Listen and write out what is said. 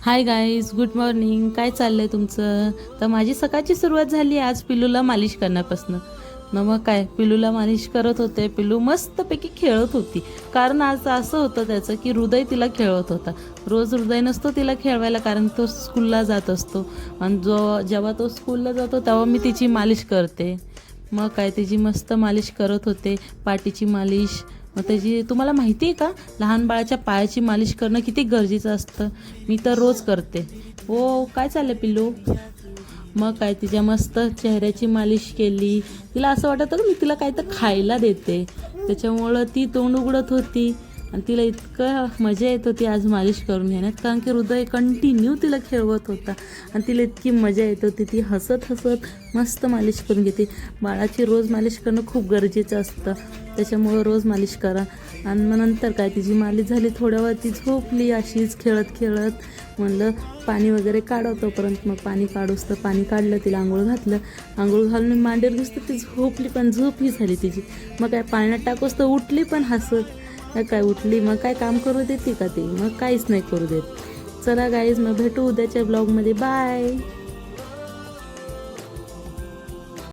Hi guys, good morning. काय चाललंय तुमचं? तर माझी सकाळची सुरुवात झाली आज पिलूला मालिश करण्यापासून. मग काय, पिलूला मालिश करत होते. पिलू मस्तपैकी खेळत होती. कारण आज असं होतं त्याचं की हृदय तिला खेळत होता. रोज हृदय नसतो तिला खेळवायला, कारण तो स्कूलला जात असतो. आणि जेव्हा तो स्कूलला जातो तेव्हा मी तिची मालिश करते. मग काय, तिची मस्त मालिश करत होते, पाठीची मालिश. मग त्याची तुम्हाला माहिती आहे का, लहान बाळाच्या पायाची मालिश करणं किती गरजेचं असतं. मी तर रोज करते. हो, काय चाललं पिल्लू? मग काय, तिच्या मस्त चेहऱ्याची मालिश केली. तिला असं वाटत होतं मी तिला काय तर खायला देते, त्याच्यामुळं ती तोंड उघडत होती. आणि तिला इतकं मजा येत होती आज मालिश करून घेण्यात, कारण की हृदय कंटिन्यू तिला खेळवत होता. आणि तिला इतकी मजा येत होती, ती हसत हसत मस्त मालिश करून घेते. बाळाची रोज मालिश करणं खूप गरजेचं असतं, त्याच्यामुळं रोज मालिश करा. आणि मग नंतर काय, तिची मालिश झाली, थोड्या वेळ ती झोपली अशीच खेळत खेळत. म्हणलं पाणी वगैरे काढव तोपर्यंत. मग पाणी काढूस तर पाणी काढलं, तिला आंघोळ घातलं. आंघोळ घालून मी मांडीवर दिसतं ती झोपली, पण झोप ही झाली तिची. मग काय, पाण्यात टाकूस तर उठली पण हसत. काय उठली, मग काय काम करू देते का ती? मग काहीच नाही करू देत. चला गाईज, मग भेटू उद्याच्या ब्लॉगमध्ये. बाय.